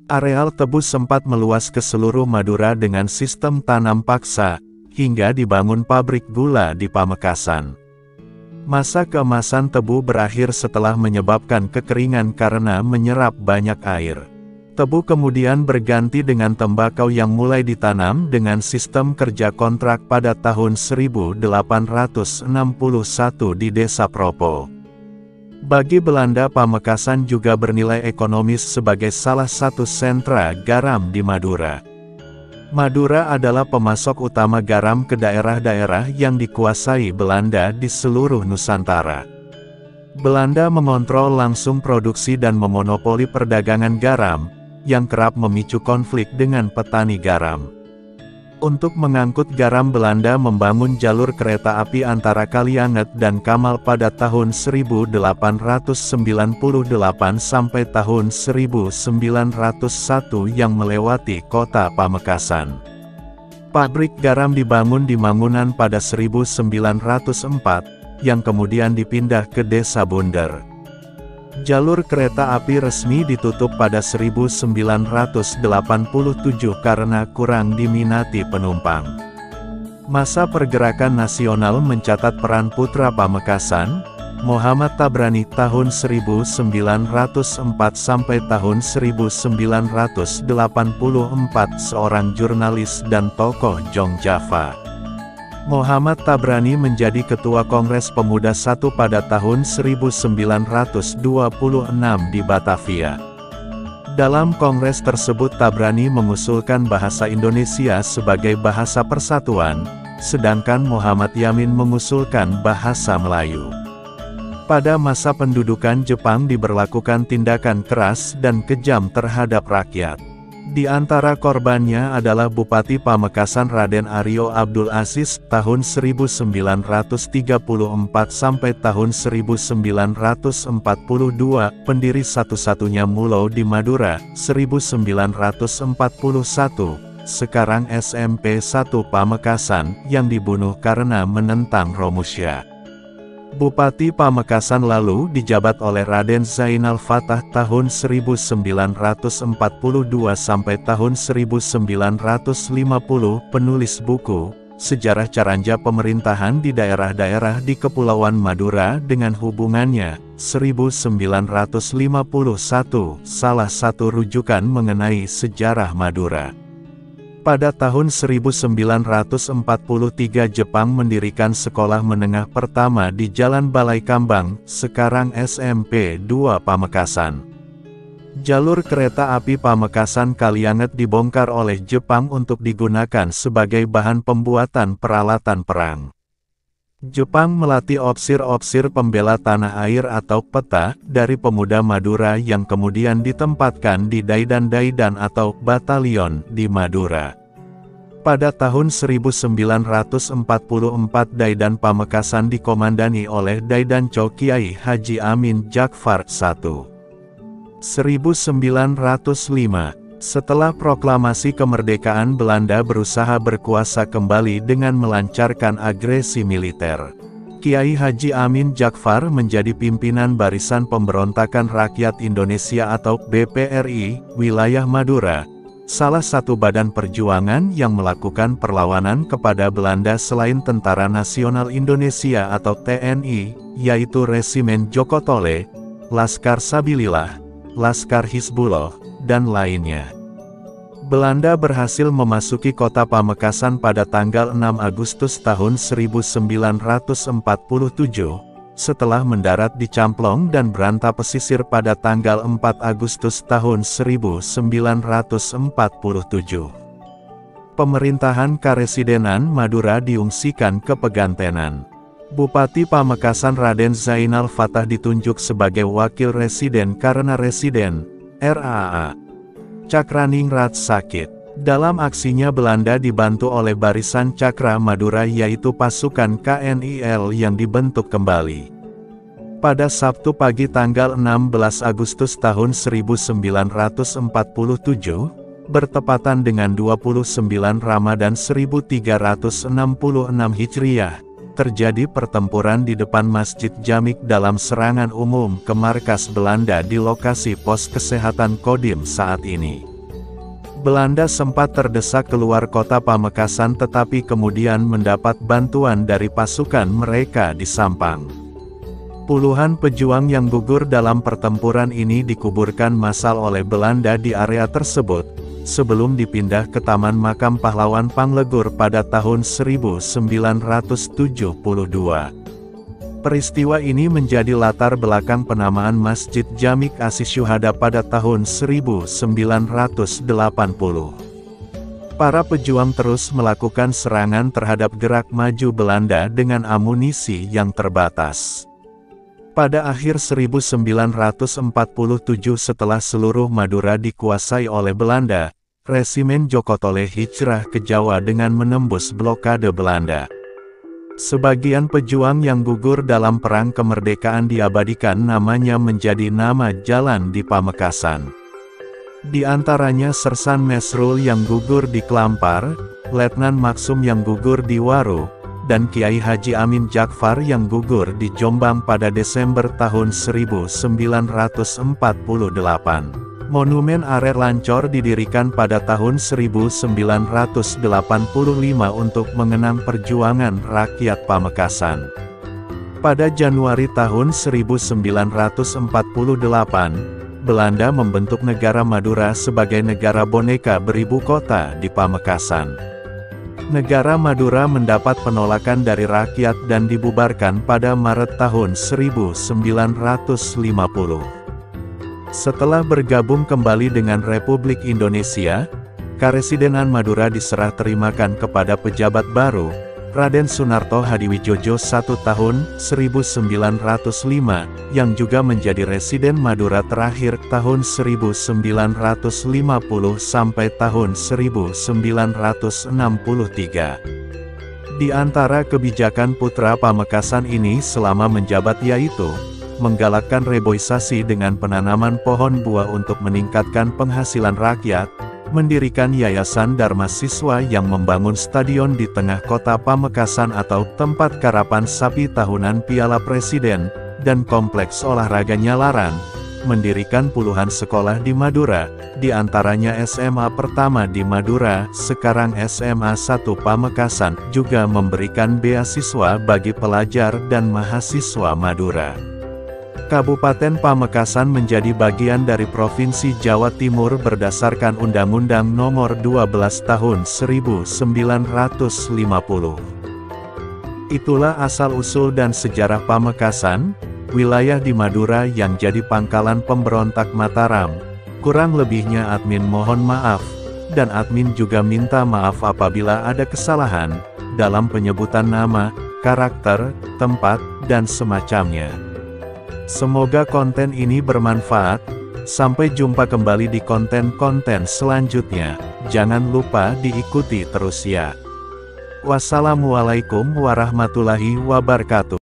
Areal tebu sempat meluas ke seluruh Madura dengan sistem tanam paksa, hingga dibangun pabrik gula di Pamekasan. Masa keemasan tebu berakhir setelah menyebabkan kekeringan karena menyerap banyak air. Tebu kemudian berganti dengan tembakau yang mulai ditanam dengan sistem kerja kontrak pada tahun 1861 di Desa Propo. Bagi Belanda, Pamekasan juga bernilai ekonomis sebagai salah satu sentra garam di Madura. Madura adalah pemasok utama garam ke daerah-daerah yang dikuasai Belanda di seluruh Nusantara. Belanda mengontrol langsung produksi dan memonopoli perdagangan garam, yang kerap memicu konflik dengan petani garam. Untuk mengangkut garam, Belanda membangun jalur kereta api antara Kalianget dan Kamal pada tahun 1898 sampai tahun 1901 yang melewati kota Pamekasan. Pabrik garam dibangun di Mangunan pada 1904, yang kemudian dipindah ke Desa Bunder. Jalur kereta api resmi ditutup pada 1987 karena kurang diminati penumpang. Masa pergerakan nasional mencatat peran putra Pamekasan, Muhammad Tabrani tahun 1904 sampai tahun 1984, seorang jurnalis dan tokoh Jong Java. Muhammad Tabrani menjadi Ketua Kongres Pemuda I pada tahun 1926 di Batavia. Dalam kongres tersebut Tabrani mengusulkan bahasa Indonesia sebagai bahasa persatuan, sedangkan Muhammad Yamin mengusulkan bahasa Melayu. Pada masa pendudukan Jepang diberlakukan tindakan keras dan kejam terhadap rakyat. Di antara korbannya adalah Bupati Pamekasan Raden Aryo Abdul Aziz tahun 1934 sampai tahun 1942, pendiri satu-satunya Mulo di Madura, 1941, sekarang SMP 1 Pamekasan, yang dibunuh karena menentang Romusya. Bupati Pamekasan lalu dijabat oleh Raden Zainal Fatah tahun 1942 sampai tahun 1950, penulis buku Sejarah Caranja Pemerintahan di Daerah-daerah di Kepulauan Madura dengan hubungannya, 1951, salah satu rujukan mengenai sejarah Madura. Pada tahun 1943 Jepang mendirikan sekolah menengah pertama di Jalan Balai Kambang, sekarang SMP 2 Pamekasan. Jalur kereta api Pamekasan Kalianget dibongkar oleh Jepang untuk digunakan sebagai bahan pembuatan peralatan perang. Jepang melatih opsir-opsir pembela tanah air atau peta dari pemuda Madura yang kemudian ditempatkan di Daidan-Daidan atau batalion di Madura. Pada tahun 1944 Daidan Pamekasan dikomandani oleh Daidanco Kiai Haji Amin Jakfar I. 1905, setelah proklamasi kemerdekaan Belanda berusaha berkuasa kembali dengan melancarkan agresi militer. Kiai Haji Amin Jakfar menjadi pimpinan Barisan Pemberontakan Rakyat Indonesia atau BPRI, wilayah Madura, salah satu badan perjuangan yang melakukan perlawanan kepada Belanda selain Tentara Nasional Indonesia atau TNI, yaitu Resimen Joko Tole, Laskar Sabilillah, Laskar Hizbullah, dan lainnya. Belanda berhasil memasuki kota Pamekasan pada tanggal 6 Agustus tahun 1947, setelah mendarat di Camplong dan Branta Pesisir pada tanggal 4 Agustus tahun 1947. Pemerintahan Karesidenan Madura diungsikan ke Pegantenan. Bupati Pamekasan Raden Zainal Fatah ditunjuk sebagai wakil residen karena residen, RAA, Cakraningrat sakit. Dalam aksinya Belanda dibantu oleh Barisan Cakra Madura yaitu pasukan KNIL yang dibentuk kembali. Pada Sabtu pagi tanggal 16 Agustus tahun 1947, bertepatan dengan 29 Ramadan 1366 Hijriah, terjadi pertempuran di depan Masjid Jamik dalam serangan umum ke markas Belanda di lokasi pos kesehatan Kodim saat ini. Belanda sempat terdesak keluar kota Pamekasan tetapi kemudian mendapat bantuan dari pasukan mereka di Sampang. Puluhan pejuang yang gugur dalam pertempuran ini dikuburkan massal oleh Belanda di area tersebut, sebelum dipindah ke Taman Makam Pahlawan Panglegur pada tahun 1972. Peristiwa ini menjadi latar belakang penamaan Masjid Jamik As-Syuhada pada tahun 1980. Para pejuang terus melakukan serangan terhadap gerak maju Belanda dengan amunisi yang terbatas. Pada akhir 1947 setelah seluruh Madura dikuasai oleh Belanda, Resimen Jokotole hijrah ke Jawa dengan menembus blokade Belanda. Sebagian pejuang yang gugur dalam Perang Kemerdekaan diabadikan namanya menjadi nama jalan di Pamekasan. Di antaranya Sersan Mesrul yang gugur di Klampar, Letnan Maksum yang gugur di Waru, dan Kiai Haji Amin Jakfar yang gugur di Jombang pada Desember tahun 1948. Monumen Arer Lancor didirikan pada tahun 1985 untuk mengenang perjuangan rakyat Pamekasan. Pada Januari tahun 1948, Belanda membentuk negara Madura sebagai negara boneka beribu kota di Pamekasan. Negara Madura mendapat penolakan dari rakyat dan dibubarkan pada Maret tahun 1950. Setelah bergabung kembali dengan Republik Indonesia, Karesidenan Madura diserah terimakan kepada pejabat baru, Raden Sunarto Hadiwijojo 1 tahun 1905, yang juga menjadi Residen Madura terakhir tahun 1950 sampai tahun 1963. Di antara kebijakan putra Pamekasan ini selama menjabat yaitu menggalakkan reboisasi dengan penanaman pohon buah untuk meningkatkan penghasilan rakyat, mendirikan Yayasan Dharma Siswa yang membangun stadion di tengah kota Pamekasan atau tempat karapan sapi tahunan Piala Presiden, dan kompleks olahraga Nyalaran, mendirikan puluhan sekolah di Madura, di antaranya SMA pertama di Madura, sekarang SMA 1 Pamekasan, juga memberikan beasiswa bagi pelajar dan mahasiswa Madura. Kabupaten Pamekasan menjadi bagian dari Provinsi Jawa Timur berdasarkan Undang-Undang Nomor 12 Tahun 1950. Itulah asal-usul dan sejarah Pamekasan, wilayah di Madura yang jadi pangkalan pemberontak Mataram. Kurang lebihnya admin mohon maaf, dan admin juga minta maaf apabila ada kesalahan dalam penyebutan nama, karakter, tempat, dan semacamnya. Semoga konten ini bermanfaat. Sampai jumpa kembali di konten-konten selanjutnya. Jangan lupa diikuti terus ya. Wassalamualaikum warahmatullahi wabarakatuh.